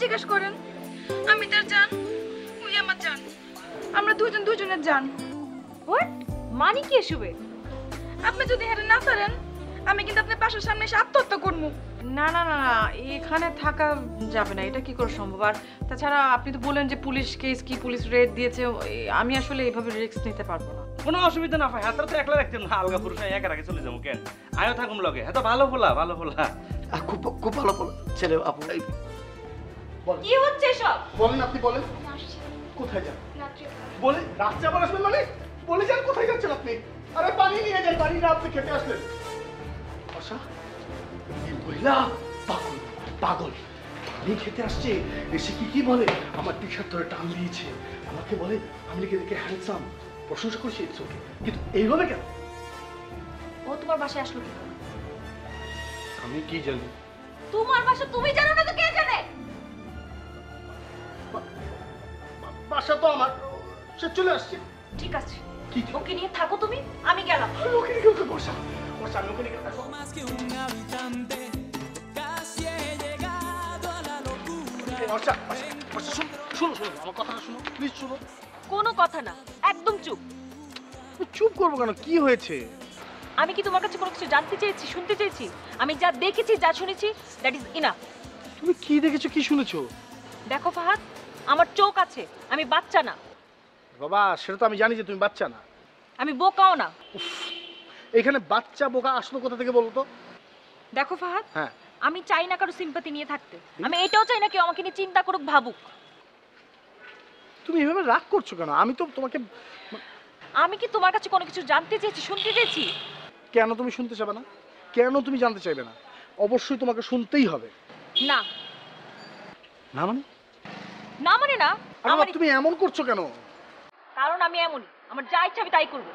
জিজ্ঞেস করেন আমি তার জান ওই আমার জান আমরা দুজন দুজনের জান হোয়াট মানে কি এসবে আপনি যদি হেরে না পারেন আমি কিন্তু আপনার পাশের সামনে এসে আত্মহত্যা করব না না না এখানে থাকা যাবে না এটা কি করে সম্ভব আর তাছাড়া আপনি তো বলেন যে পুলিশ কেস কি পুলিশ রেড দিয়েছে আমি আসলে এইভাবে রিস্ক নিতে পারবো না কোনো অসুবিধা না ভাই হাতটা তো একলা রাখতেন না আলগা পুরুষ একা রাখে চলে যাবো কেন আয়ও থাকুম লগে হ্যাঁ তো ভালো বলা খুব খুব ভালো ছেলে আপু কি হচ্ছে সব বলেন আপনি বলেন কোথায় যান বলে রাত্রে আবার আসবেন মানে বলে যান কোথায় যাচ্ছেন আপনি আরে পানি নিয়ে যান পানি না আপনি খেতে আসলেন আশা এই মহিলা পাগল পাগল পানি খেতে আসছে এসে কি বলে আমার টি শার্ট ধরে টান দিয়েছে আমাকে বলে আমি দেখে হ্যান্ডসাম প্রশংসা করছি ইটস ওকে কিন্তু এইভাবে কেন ও তোমার বাসায় আসলো কি আমি কি জানি তোমার বাসা তুমি জানো না তো কে জানে বাসা তো আমার সে চলে আসছে ঠিক আছে কি ওকে নিয়ে থাকো তুমি আমি গেলাম ওকে নিয়ে ওকে বসা বসা আমি ওকে নিয়ে থাকবো শোনো আমার কথাটা শোনো প্লিজ শোনো কোনো কথা না একদম চুপ চুপ করবো কেন কি হয়েছে আমি কি তোমার কাছে কোনো কিছু জানতে চেয়েছি শুনতে চেয়েছি আমি যা দেখেছি যা শুনেছি দ্যাট ইজ ইনাফ তুমি কি দেখেছো কি শুনেছো দেখো ফাহাদ আমার চোখ আছে আমি বাচ্চা না বাবা সেটা তো আমি জানি যে তুমি বাচ্চা না আমি বোকাও না এখানে বাচ্চা বোকা আসলো কোথা থেকে বলো তো দেখো ফাহাদ হ্যাঁ আমি চাই না কারো সিম্পাথি নিয়ে থাকতে আমি এটাও চাই না কেউ আমাকে নিয়ে চিন্তা করুক ভাবুক তুমি এভাবে রাগ করছো কেন আমি তো তোমাকে আমি কি তোমার কাছে কোনো কিছু জানতে চেয়েছি শুনতে চেয়েছি কেন তুমি শুনতে চাইবে না কেন তুমি জানতে চাইবে না অবশ্যই তোমাকে শুনতেই হবে না না মানে না মানে না আরে তুমি এমন করছো কেন কারণ আমি এমনই আমার যা ইচ্ছা আমি তাই করব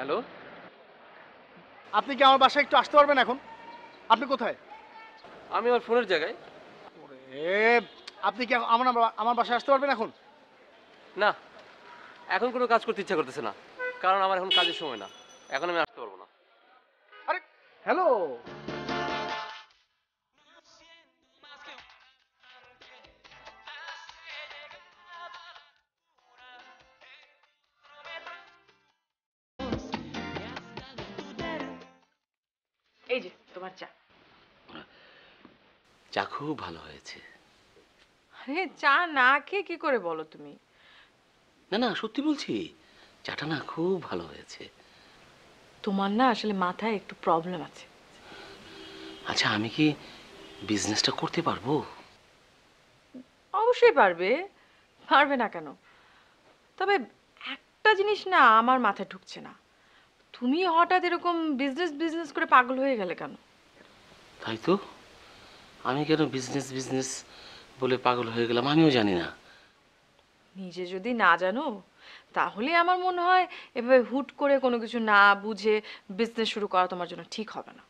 হ্যালো আপনি কি আমার বাসায় একটু আসতে পারবেন এখন আপনি কোথায় আমি আমার ফোনের জায়গায় আপনি কি আমার বাসায় আসতে পারবেন এখন না এখন কোনো কাজ করতে ইচ্ছা করতেছে না কারণ আমার এখন কাজের সময় না এখন আমি আসতে পারবো না আরে হ্যালো এই যে তোমার চা চা খুব ভালো হয়েছে আরে চা না খেয়ে কি করে বলো তুমি না না সত্যি বলছি চাটা না খুব ভালো হয়েছে তোমার না আসলে মাথায় একটু প্রবলেম আছে আচ্ছা আমি কি বিজনেসটা করতে পারবো অবশ্যই পারবে পারবে না কেন তবে একটা জিনিস না আমার মাথায় ঢুকছে না তুমি হঠাৎ এরকম বিজনেস করে পাগল হয়ে গেলে কেন তাই তো আমি কেন বিজনেস বলে পাগল হয়ে গেলাম আমিও জানি না নিজে যদি না জানো তাহলে আমার মনে হয় এভাবে হুট করে কোনো কিছু না বুঝে বিজনেস শুরু করা তোমার জন্য ঠিক হবে না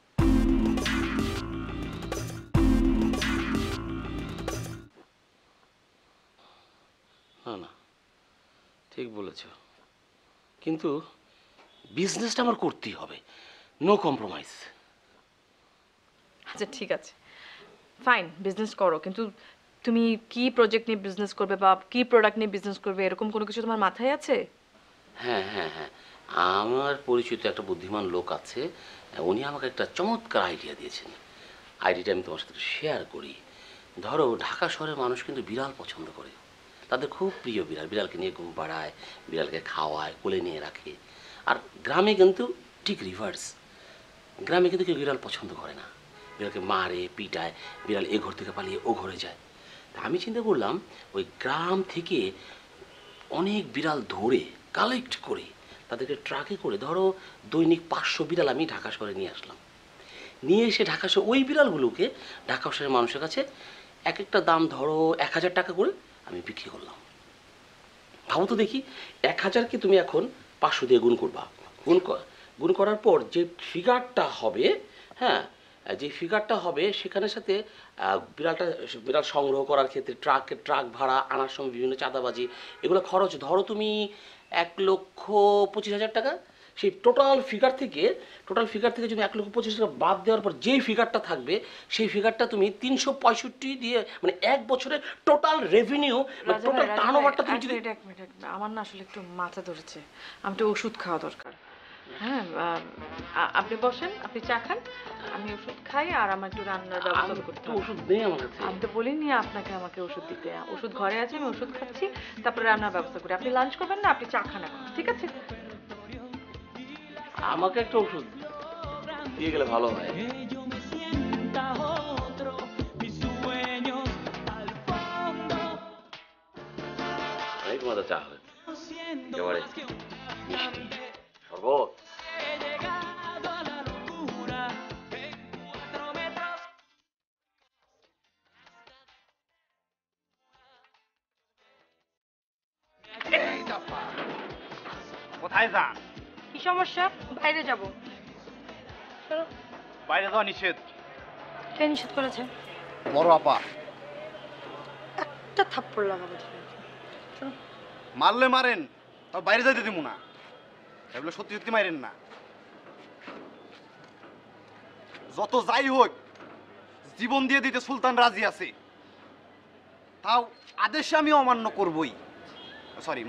না না ঠিক বলেছ কিন্তু বিজনেসটা আমার করতেই হবে, নো কম্প্রোমাইজ। আচ্ছা ঠিক আছে, ফাইন, বিজনেস করো, কিন্তু তুমি কি প্রজেক্ট নিয়ে বিজনেস করবে বা কি প্রোডাক্ট নিয়ে বিজনেস করবে এরকম কোনো কিছু তোমার মাথায় আছে? হ্যাঁ হ্যাঁ হ্যাঁ, আমার পরিচিত একটা বুদ্ধিমান লোক আছে, উনি আমাকে একটা চমৎকার আইডিয়া দিয়েছেন। আইডিয়াটা আমি তোমার সাথে শেয়ার করি। ধরো ঢাকা শহরের মানুষ কিন্তু বিড়াল পছন্দ করে, তাদের খুব প্রিয় বিড়াল, বিড়ালকে নিয়ে ঘুম পাড়ায়, বিড়ালকে খাওয়ায়, কোলে নিয়ে রাখে। আর গ্রামে কিন্তু ঠিক রিভার্স, গ্রামে কিন্তু কেউ বিড়াল পছন্দ করে না, বিড়ালকে মারে পিটায়, বিড়াল এ ঘর থেকে পালিয়ে ও ঘরে যায়। তা আমি চিন্তা করলাম ওই গ্রাম থেকে অনেক বিড়াল ধরে কালেক্ট করে তাদেরকে ট্রাকে করে ধরো দৈনিক 500 বিড়াল আমি ঢাকা শহরে নিয়ে আসলাম। নিয়ে এসে ঢাকা শহরে ওই বিড়ালগুলোকে ঢাকা শহরের মানুষের কাছে এক একটা দাম ধরো 1000 টাকা করে আমি বিক্রি করলাম। ভাবো তো দেখি, 1000কে তুমি এখন 500 দিয়ে গুণ করবা, গুণ করার পর যে ফিগারটা হবে, হ্যাঁ যে ফিগারটা হবে সেখানের সাথে বিড়াল সংগ্রহ করার ক্ষেত্রে ট্রাক ভাড়া আনার সময় বিভিন্ন চাঁদাবাজি এগুলো খরচ ধরো তুমি 1,25,000 টাকা। সেই টোটাল ফিগার থেকে যদি 1,25,000 টাকা বাদ দেওয়ার পর যেই ফিগারটা থাকবে সেই ফিগারটা তুমি 365 দিয়ে মানে এক বছরে টোটাল রেভিনিউ টোটাল টার্নওভারটা তুমি যদি এক মিনিট, আমার না আসলে একটু মাথা ধরেছে, আমার একটু ওষুধ খাওয়া দরকার। হ্যাঁ, আপনি বসেন, আপনি চা খান, আমি ওষুধ খাই, আর আমার একটু রান্নার ব্যবস্থা করতে হবে। ওষুধ নেই আমার কাছে। আমি তো বলিনি আপনাকে আমাকে ওষুধ দিতে, ওষুধ ঘরে আছে, আমি ওষুধ খাচ্ছি, তারপরে রান্নার ব্যবস্থা করি। আপনি লাঞ্চ করবেন না, আপনি চা খান এখন, ঠিক আছে? আমাকে একটা ওষুধ দিয়ে গেলে ভালো হয়। অনেক মজা চা হয়, একেবারে মিষ্টি শরবত। কোথায় যান? কি সমস্যা? বাইরে যাব। বাইরে যাওয়া নিষেধ। কে নিষেধ করেছে? বড় আপা, একটা থাপ্পড় লাগাবো। মারলে মারেন, আর বাইরে যাইতে দিব না। এগুলো সত্যি সত্যি মারেন না। যত যাই হোক জীবন দিয়ে দিতে সুলতান রাজি আছে, তাও আদেশে আমি অমান্য করবই। সরি,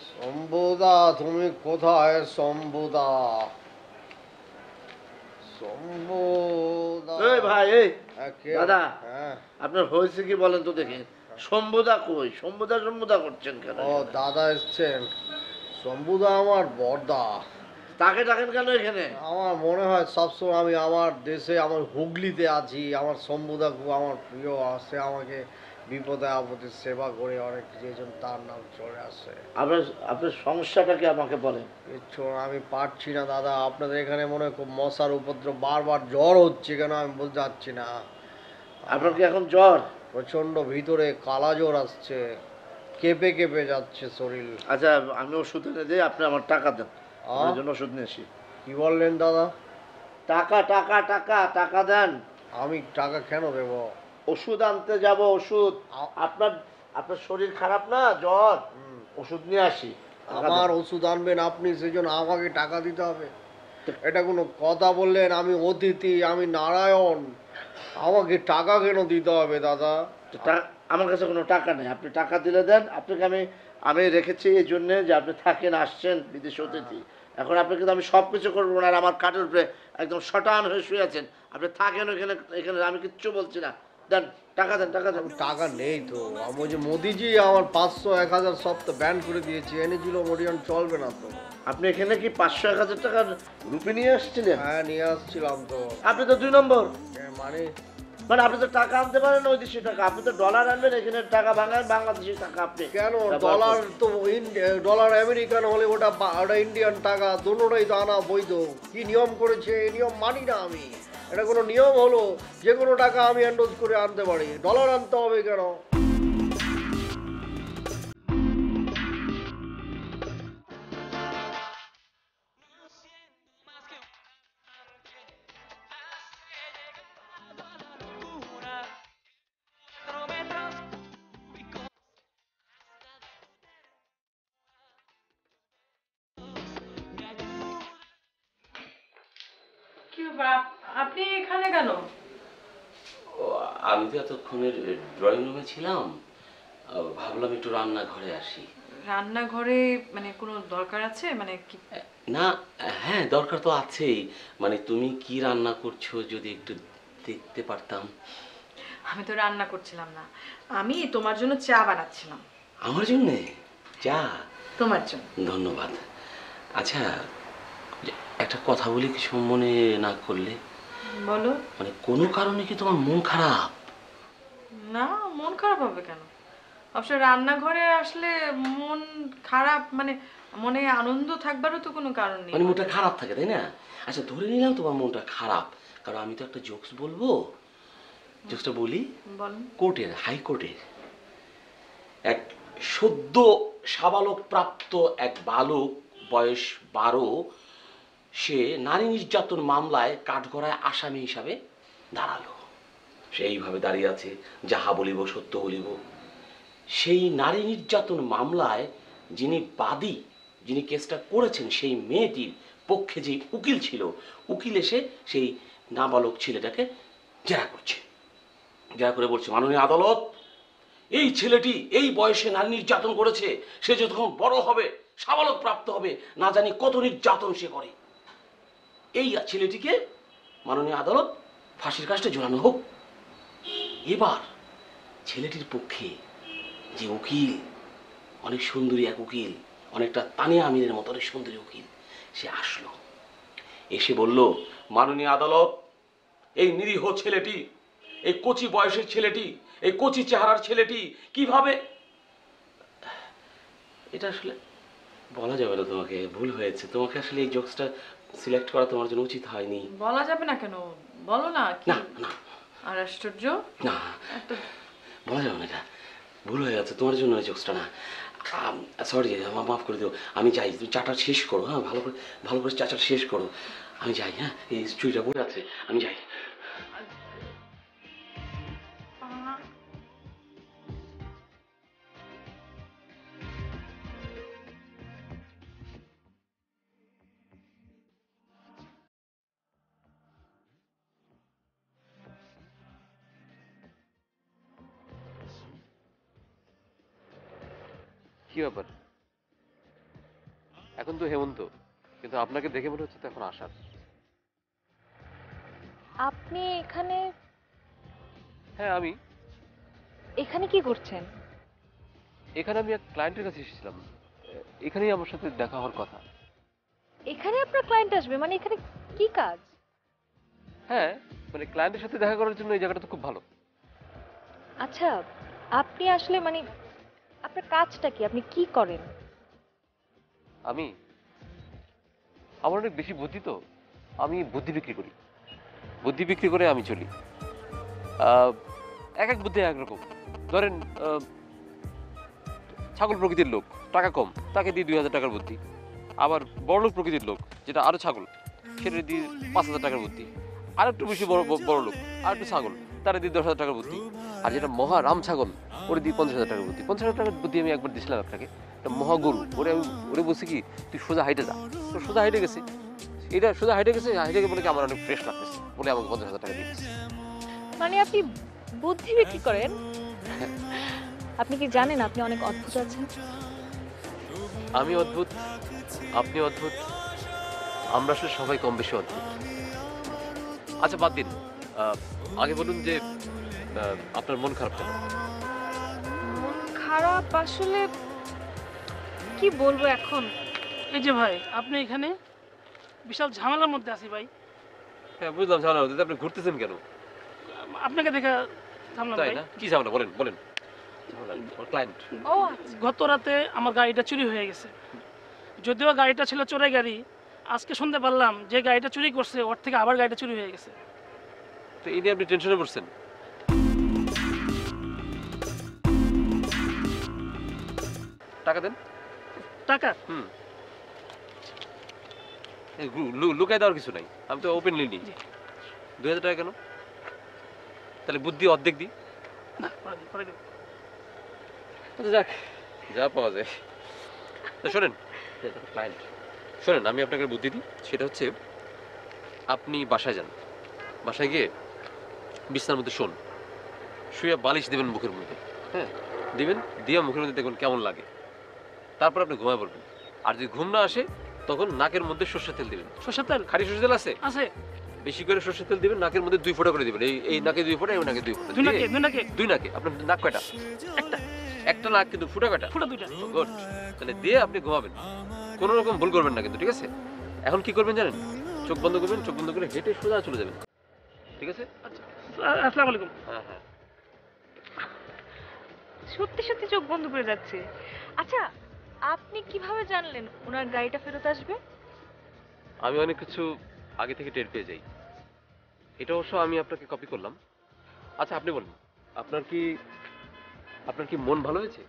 শম্ভুদা, তুমি কোথায়? শম্ভুদা, শম্ভুদা। এই ভাই, এই দাদা, হ্যাঁ, আপনার হয়েছে কি বলেন তো দেখি। শম্ভুদা কই? শম্ভুদা করছেন কেন? ও দাদা এসছেন। শম্ভুদা আমার বড়দা। তাকে ডাকেন কেন এখানে? আমার মনে হয় সবসময় আমি আমার দেশে, আমার হুগলিতে আছি। আমার শম্ভুদা খুব আমার প্রিয়, সে আমাকে বিপদে আপদে সেবা করে অনেক, যে জন্য তার নাম চলে আসে। আপনার সমস্যাটাকে আমাকে বলেন। কিচ্ছু আমি পারছি না দাদা, আপনাদের এখানে মনে হয় খুব মশার উপদ্রব, বারবার জ্বর হচ্ছে কেন আমি বলতে পারছি না। আপনার কি এখন জ্বর? প্রচন্ড ভিতরে কালা জ্বর আসছে, কেঁপে কেঁপে যাচ্ছে শরীর। আচ্ছা, আমি ওষুধ এনে দিই, আপনি আমার টাকা দেন, আপনার জন্য ওষুধ নিয়ে আসি। কি বললেন দাদা? টাকা টাকা টাকা টাকা দেন। আমি টাকা কেন দেব? ওষুধ আনতে যাব, ওষুধ। আপনার শরীর খারাপ না, জ্বর, ওষুধ নিয়ে আসি। আমার ওষুধ আনবেন আপনি, সেজন্য আমাকে টাকা দিতে হবে? এটা কোনো কথা বললেন? আমি অতিথি, আমি নারায়ণ, আমাকে টাকা কেন দিতে হবে দাদা? আমার কাছে কোনো টাকা নেই, আপনি টাকা দিলে দেন। আপনাকে আমি রেখেছি এই জন্যে যে আপনি থাকেন, আসছেন বিদেশি অতিথি। এখন আপনাকে তো আমি সব কিছু করবো না, আর আমার কাঠের উপরে একদম শটান হয়ে শুয়ে আছেন। আপনি থাকেন এখানে আমি কিচ্ছু বলছি না। দেন টাকা, দেন টাকা দেন। টাকা নেই তো। আমি যে মোদিজি আমার 500 1000 সব তো ব্যান করে দিয়েছি, এনেছিল মোডিয়ান, চলবে না তো। আপনি এখানে কি 500-1000 টাকার রুপি নিয়ে আসছিলেন? হ্যাঁ, নিয়ে আসছিলাম তো। আপনি তো 2 নম্বর। মানে মানে আপনি তো টাকা আনতে পারেন ওই দেশি টাকা, আপনি তো ডলার আনবেন, এখানে টাকা ভাঙান বাংলাদেশি টাকা আপনি কেন ব্যবহার ডলার করবেন। তো ডলার আমেরিকান হলে ওটা ওটা ইন্ডিয়ান টাকা, দুটোটাই তো আনা বৈধ। কি নিয়ম করেছে এই নিয়ম মানি না আমি। এটা কোনো নিয়ম হলো যে কোনো টাকা আমি এন্ডোজ করে আনতে পারি, ডলার আনতে হবে কেন? কি ব্যাপার আপনি এখানে কেন? ও, আমি তো এতক্ষণের ড্রয়িং রুমে ছিলাম, ভাবলাম একটু রান্নাঘরে আসি। রান্নাঘরে মানে কোনো দরকার আছে মানে কি? না, হ্যাঁ দরকার তো আছেই, মানে তুমি কি রান্না করছো যদি একটু দেখতে পারতাম। আমি তো রান্না করছিলাম না, আমি তোমার জন্য চা বানাচ্ছিলাম। আমার জন্যে চা? তোমার জন্য। ধন্যবাদ। আচ্ছা, একটা কথা বলি, কিছু মনে না করলে? বলো। মানে কোনো কারণে কি তোমার মন খারাপ? না, মন খারাপ হবে কেন? অবশ্য রান্নাঘরে আসলে মন খারাপ মানে মনে আনন্দ থাকবারও তো কোনো কারণ নেই। মানে মনটা খারাপ থাকে, তাই না? আচ্ছা ধরে নিলাম তোমার মনটা খারাপ, কারণ আমি তো একটা জোকস বলবো। জোকসটা বলি? বলেন। কোর্টের, হাইকোর্টের এক সদ্য সাবালক প্রাপ্ত এক বালক, বয়স 12, সে নারী নির্যাতন মামলায় কাঠগড়ায় আসামি হিসাবে দাঁড়ালো। সেইভাবে দাঁড়িয়ে আছে, যাহা বলিব সত্য বলিব। সেই নারী নির্যাতন মামলায় যিনি বাদী, যিনি কেসটা করেছেন, সেই মেয়েটির পক্ষে যে উকিল ছিল, উকিল এসে সেই নাবালক ছেলেটাকে জেরা করছে। জেরা করে বলছে, মাননীয় আদালত, এই ছেলেটি এই বয়সে নারী নির্যাতন করেছে, সে যখন বড় হবে, সাবালক প্রাপ্ত হবে, না জানি কত নির্যাতন সে করে। এই ছেলেটিকে মাননীয় আদালত ফাঁসির কাজটা ঝোলানো হোক। এবার ছেলেটির পক্ষে যে উকিল, অনেক সুন্দরী এক উকিল, অনেকটা তানিয়া আমিনের মতো অনেক সুন্দরী উকিল, সে আসলো। এসে বলল, মাননীয় আদালত, এই নিরীহ ছেলেটি, এই কচি বয়সের ছেলেটি, এই কচি চেহারার ছেলেটি কিভাবে... এটা আসলে বলা যাবে না, তোমাকে ভুল হয়েছে, তোমাকে আসলে এই জোকসটা সিলেক্ট করা তোমার জন্য উচিত হয়নি। বলা যাবে না কেন? বলো না। কি? না না আর আশ্চর্য, না, বলা যাবে না, এটা ভুল হয়ে গেছে, তোমার জন্য এই জোকসটা না। সরি, মাফ করে দিও, আমি যাই, তুমি চাটা শেষ করো। হ্যাঁ, ভালো করে চাটা শেষ করো, আমি যাই। হ্যাঁ, এই চুরিটা পড়ে আছে, আমি যাই। কি ব্যাপার? এখন তো হেমন্ত, কিন্তু আপনাকে দেখে মনে হচ্ছে তো এখন আসার। আপনি এখানে হ্যাঁ, আমি এখানে কি করছেন? এখানে আমি এক ক্লায়েন্টের কাছে এসেছিলাম, এখানেই আমার সাথে দেখা হওয়ার কথা। এখানে আপনার ক্লায়েন্ট আসবে মানে এখানে কি কাজ? হ্যাঁ, মানে ক্লায়েন্টের সাথে দেখা করার জন্য এই জায়গাটা তো খুব ভালো। আচ্ছা, আপনি আসলে মানে আপনার কাজটা কি? আপনি কি করেন? আমি আমার অনেক বেশি বুদ্ধি, তো আমি বুদ্ধি বিক্রি করি। বুদ্ধি বিক্রি করে আমি চলি। এক এক বুদ্ধি এক রকম। ধরেন ছাগল প্রকৃতির লোক, টাকা কম, তাকে দিই 2000 টাকার বুদ্ধি। আবার বড়লোক প্রকৃতির লোক, যেটা আরো ছাগল, সেটা দিই 5000 টাকার বুদ্ধি। আর একটু বেশি বড় লোক, আর একটু ছাগল, তারা দিই 10,000 টাকার বুদ্ধি। আর যেটা মহা রাম ছাগল, ওরে দিই 50,000 টাকার বুদ্ধি। 50,000 টাকার বুদ্ধি আমি একবার দিয়েছিলাম আপনাকে, একটা মহা গরু, ওরে বলছি কি, তুই সোজা হাইটে যা। তো সোজা হাইটে গেছি, এটা সোজা হাইটে গেছে, হাইটে গিয়ে বলে কি আমার অনেক ফ্রেশ লাগতেছে, বলে আমাকে 50,000 টাকা দিয়েছে। মানে আপনি বুদ্ধি বিক্রি করেন? আপনি কি জানেন আপনি অনেক অদ্ভুত আছেন? আমি অদ্ভুত, আপনি অদ্ভুত, আমরা আসলে সবাই কম বেশি অদ্ভুত। আচ্ছা বাদ দিন, আগে বলুন যে আপনার মন খারাপ কেন? মন খারাপ আসলে কি বলবো এখন। এই যে ভাই, আপনি এখানে বিশাল ঝামেলার মধ্যে আছি ভাই। হ্যাঁ বুঝলাম, ঝামেলা হচ্ছে, আপনি ঘুরতেছেন কেন? আপনাকে দেখে থামলাম তাই ভাই। না? কি ঝামেলা বলেন বলেন। ক্লায়েন্ট। ও আচ্ছা। গত রাতে আমার গাড়িটা চুরি হয়ে গেছে। যদিও গাড়িটা ছিল চোরাই গাড়ি, আজকে শুনতে পারলাম যে গাড়িটা চুরি করছে ওর থেকে আবার গাড়িটা চুরি হয়ে গেছে। তো এই নিয়ে আপনি টেনশনে পড়ছেন? টাকা দেন। টাকা? হুম। লুকায় দেওয়ার কিছু নাই, আমি তো ওপেনলি নিই। 2000 টাকা কেন? তাহলে বুদ্ধি অর্ধেক দিই। না, পরে দেব। আচ্ছা যাক, যা পাওয়া যায়। তো শোনেন ক্লায়েন্ট, শোনেন আমি আপনাকে বুদ্ধি দিই, সেটা হচ্ছে আপনি বাসায় যান, বাসায় গিয়ে বিছানার মধ্যে শোন, শুয়ে বালিশ দেবেন মুখের মধ্যে, হ্যাঁ দিবেন, দিয়ে মুখের মধ্যে দেখবেন কেমন লাগে, তারপর আপনি ঘুমায় পড়বেন। আর যদি ঘুম না আসে তখন নাকের মধ্যে সরষের তেল দিবেন। সরষের তেল? খালি সরষের তেল আছে? আছে। বেশি করে সরষের তেল দিবেন, নাকের মধ্যে 2 ফোঁটা করে দিবেন। এই নাকে 2 ফোঁটা, এই নাকে 2 ফোঁটা। দুই নাকে? দুই নাকে? দুই নাকে। আপনার নাক কয়টা? একটা। একটা নাক, কিন্তু ফুটা কয়টা? ফুটা দুইটা। গুড। তাহলে দিয়ে আপনি ঘুমাবেন, কোনো রকম ভুল করবেন না কিন্তু, ঠিক আছে? এখন কি করবেন জানেন? চোখ বন্ধ করবেন, চোখ বন্ধ করে হেঁটে সোজা চলে যাবেন, ঠিক আছে? আচ্ছা, আসসালামু আলাইকুম। হ্যাঁ হ্যাঁ। সত্যি সত্যি চোখ বন্ধ করে যাচ্ছে। আচ্ছা, আপনি কিভাবে জানলেন ওনার গাড়িটা ফেরত আসবে? আমি অনেক কিছু আগে থেকে টের পেয়ে যাই, এটা অবশ্য আমি আপনাকে কপি করলাম। আচ্ছা আপনি বলুন, আপনার কি মন ভালো হয়েছে?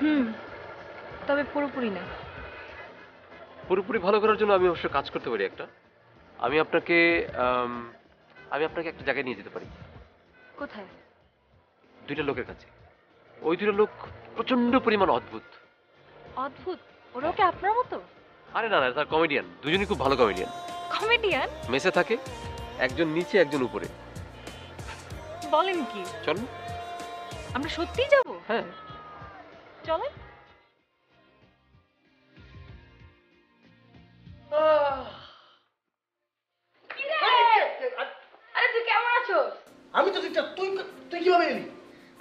হুম, তবে পুরোপুরি না। পুরোপুরি ভালো করার জন্য আমি অবশ্য কাজ করতে পারি একটা। আমি আপনাকে একটা জায়গায় নিয়ে যেতে পারি। কোথায়? 2টা লোকের কাছে। ওই 2টা লোক প্রচন্ড পরিমাণ অদ্ভুত। অদ্ভুত? ওরাও কি আপনার মতো? আরে না না, তার কমেডিয়ান, দুজনই খুব ভালো কমেডিয়ান। কমেডিয়ান? মেসে থাকে, একজন নিচে একজন উপরে। বলেন কি? চলুন। আমরা সত্যিই যাব? হ্যাঁ চলেন। আরে তুই কেমন আছো? আমি তো ঠিকঠাক, তুই তুই কিভাবে এলি?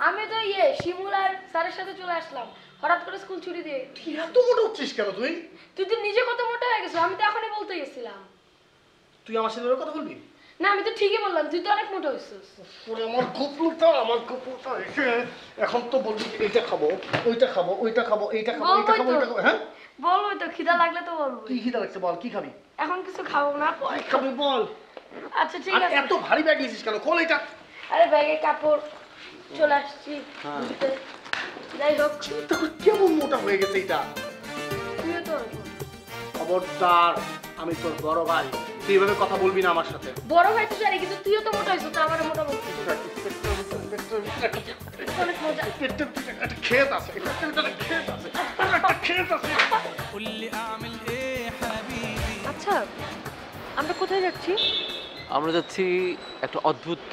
আমি তো শিমুল আর স্যারের সাথে চলে আসলাম হঠাৎ করে স্কুল ছুটি দিয়ে। তুই এত মোটা হচ্ছিস কেন তুই? তুই তো নিজে কত মোটা হয়ে গেছো, আমি তো এখনই বলতে গেছিলাম। তুই আমার সাথে ওর কথা বলবি? না আমি তো ঠিকই বললাম, তুই তো অনেক মোটা হয়েছিস। ওরে আমার কপলুটা এসে এখন তো বলবি এইটা খাবো, ওইটা খাবো, ওইটা খাবো, এইটা খাবো, এইটা খাবো, ওইটা খাবো। হ্যাঁ বলবো তো, খিদা লাগলে তো বলবো। কি খিদা লাগছে বল, কি খাবি? এখন কিছু খাবো না, পরে কি খাবি বল। আচ্ছা ঠিক আর আছে। এত ভারী ব্যাগ নিয়েছিস কেন? খোল এটা। আরে ব্যাগে কাপড় চলে আসছি দিতে। যাই হোক, দেখো কেমন মোটা হয়ে গেছে এটা। তুইও তো ওরকম। খবরদার, আমি তোর বড় ভাই, তুই এভাবে কথা বলবি না আমার সাথে। বড় ভাই তো জানি, কিন্তু তুইও তো মোটা হয়েছিস, তো আমার মোটা বলছিস। অনেক মজা। একটা ক্ষেত আছে, একটা ক্ষেত আছে, একটা ক্ষেত আছে। আচ্ছা, আমরা কোথায় যাচ্ছি? আমরা যাচ্ছি একটা অদ্ভুত